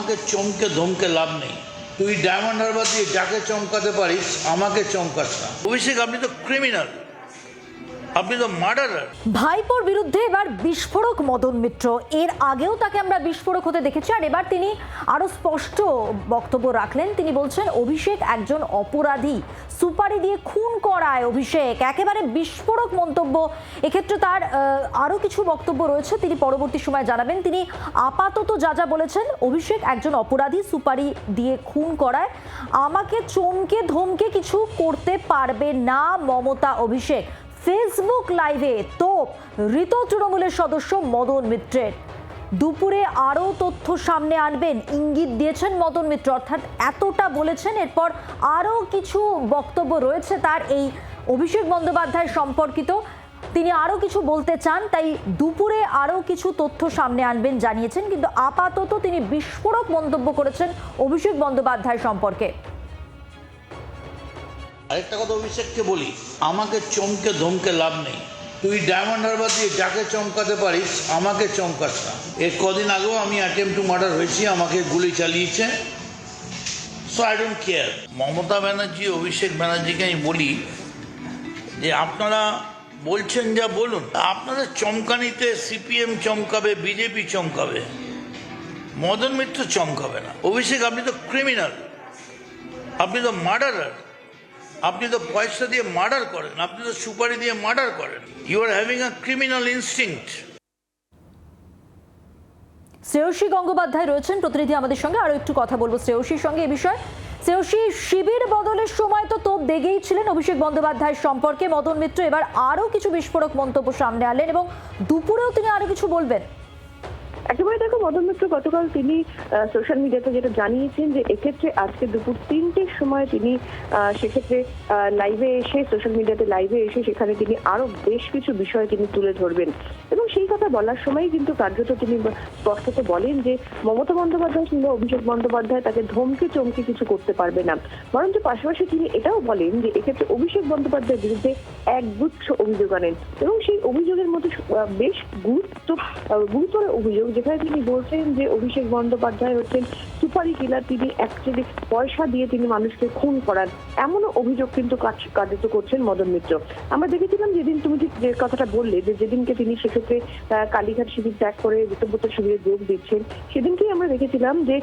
আমাকে চমকে ধমকে লাভ নেই। তুই ডায়মন্ড হারবার দিয়ে যাকে চমকাতে পারিস আমাকে চমকাস না। অভিষেক, আপনি তো ক্রিমিনাল, আপনি তো মার্ডারার। ভাইপোর বিরুদ্ধে এবার বিস্ফোরক মদন মিত্র। এর আগেও তাকে আমরা বিস্ফোরক হতে দেখেছি, আর এবার তিনি আরো স্পষ্ট বক্তব্য রাখলেন। তিনি বলছেন অভিষেক একজন অপরাধী, সুপারি দিয়ে খুন করায় অভিষেক, একেবারে বিস্ফোরক মন্তব্য। এক্ষেত্রে তার আরো কিছু বক্তব্য রয়েছে, তিনি পরবর্তী সময় জানাবেন। তিনি আপাতত যা যা বলেছেন, অভিষেক একজন অপরাধী, সুপারি দিয়ে খুন করায়, আমাকে চমকে ধমকে কিছু করতে পারবে না মমতা অভিষেক। ফেসবুক লাইভে তোপ ঋত তৃণমূলের সদস্য মদন মিত্রের। দুপুরে আরও তথ্য সামনে আনবেন ইঙ্গিত দিয়েছেন মদন মিত্র, অর্থাৎ এতটা বলেছেন। এরপর আরও কিছু বক্তব্য রয়েছে তার এই অভিষেক বন্দ্যোপাধ্যায় সম্পর্কিত, তিনি আরও কিছু বলতে চান, তাই দুপুরে আরও কিছু তথ্য সামনে আনবেন জানিয়েছেন। কিন্তু আপাতত তিনি বিস্ফোরক মন্তব্য করেছেন অভিষেক বন্দ্যোপাধ্যায় সম্পর্কে। আরেকটা কথা অভিষেককে বলি, আমাকে চমকে ধমকে লাভ নেই। তুই ডায়মন্ড হারবার দিয়ে যাকে চমকাতে পারিস আমাকে চমকাস না। এর কদিন আগেও আমি অ্যাটেম্প টু মার্ডার হয়েছি, আমাকে গুলি চালিয়েছে। So I don't care. Mamata Banerjee, Abhishek ব্যানার্জিকে আমি বলি যে আপনারা বলছেন যা বলুন, আপনাদের চমকানিতে সিপিএম চমকাবে, বিজেপি চমকাবে, মদন মিত্র চমকাবে না। অভিষেক, আপনি তো ক্রিমিনাল, আপনি তো মার্ডারার, আপনি তো পয়সা দিয়ে মার্ডার করেন, আপনি তো সুপারি দিয়ে মার্ডার করেন। You are having a criminal instinct. Shreyasi Gangopadhyay রয়েছেন প্রতিনিধি আমাদের সঙ্গে, আরো একটু কথা বলবো শ্রেয়সীর সঙ্গে এই বিষয়ে। শ্রেয়সী, শিবির বদলের সময় তো তোপ দেগেই ছিলেন অভিষেক বন্দ্যোপাধ্যায়ের সম্পর্কে মদন মিত্র, এবার আরো কিছু বিস্ফোরক মন্তব্য সামনে আনলেন এবং দুপুরেও তিনি আরো কিছু বলবেন। একেবারে দেখো, মদন মিত্র গতকাল তিনি সোশ্যাল মিডিয়াতে যেটা জানিয়েছেন যে এক্ষেত্রে আজকে দুপুর 3টের সময় তিনি সেক্ষেত্রে লাইভে এসে, সোশ্যাল মিডিয়াতে লাইভে এসে সেখানে তিনি আরো বেশ কিছু বিষয় তিনি তুলে ধরবেন। এবং সেই কথা বলার সময় কিন্তু কার্যত তিনি স্পষ্টত বলেন যে মমতা বন্দ্যোপাধ্যায় কিংবা অভিষেক বন্দ্যোপাধ্যায় তাকে ধমকে চমকে কিছু করতে পারবে না। বরঞ্চ পাশাপাশি তিনি এটাও বলেন যে এক্ষেত্রে অভিষেক বন্দ্যোপাধ্যায়ের বিরুদ্ধে একগুচ্ছ অভিযোগ আনেন এবং সেই অভিযোগের মধ্যে বেশ গুরুতর অভিযোগ, যেখানে তিনি বলছেন যে অভিষেক বন্দ্যোপাধ্যায় হচ্ছেন সুপারি কিলার, তিনি অ্যাকচুয়ালি পয়সা দিয়ে তিনি মানুষকে খুন করান, এমনও অভিযোগ কিন্তু কার্যত করছেন মদন মিত্র। আমরা দেখেছিলাম যেদিন তুমি যে কথাটা বললে যে যেদিনকে তিনি সেক্ষেত্রে কালীঘাট শিবির ত্যাগ করে ঋতব্রত শিবিরে যোগ দিচ্ছেন, সেদিনকেই আমরা দেখেছিলাম যে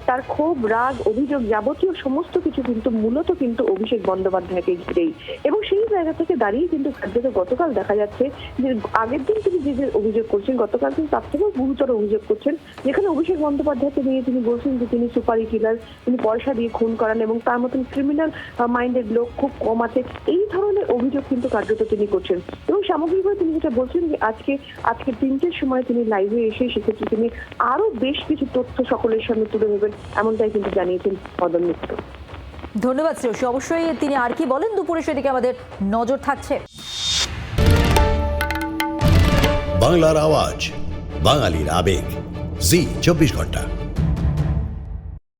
তার ক্ষোভ, রাগ, অভিযোগ যাবতীয় সমস্ত কিছু কিন্তু মূলত কিন্তু অভিষেক বন্দ্যোপাধ্যায়কে ঘিরেই। এবং সেই জায়গা থেকে দাঁড়িয়ে কিন্তু কার্যত গতকাল দেখা যাচ্ছে যে আগের দিন তিনি যে অভিযোগ করছেন, গতকাল কিন্তু তার থেকেও গুরুতর অভিযোগ করছেন, যেখানে অভিষেক বন্দ্যোপাধ্যায়কে নিয়ে তিনি বলছেন যে তিনি সুপারি কিলার, তিনি পয়সা দিয়ে খুন করান এবং তার মতন ক্রিমিনাল মাইন্ডেড লোক খুব কম আছে। এই ধরনের অভিযোগ কিন্তু কার্যত তিনি করছেন। এবং সামগ্রিকভাবে তিনি যেটা বলছেন যে আজকে 3টের সময় তিনি লাইভে এসে সেক্ষেত্রে তিনি আরো বেশ কিছু তথ্য সকলের সামনে তুলে ধরবেন, এমনটাই কিন্তু জানিয়েছেন মদন মিত্র। ধন্যবাদ শ্রেয়সী। অবশ্যই তিনি আর কি বলেন দুপুরে সেদিকে আমাদের নজর থাকছে। বাংলার আওয়াজ, বাঙালির আবেগ, জি 24 ঘন্টা।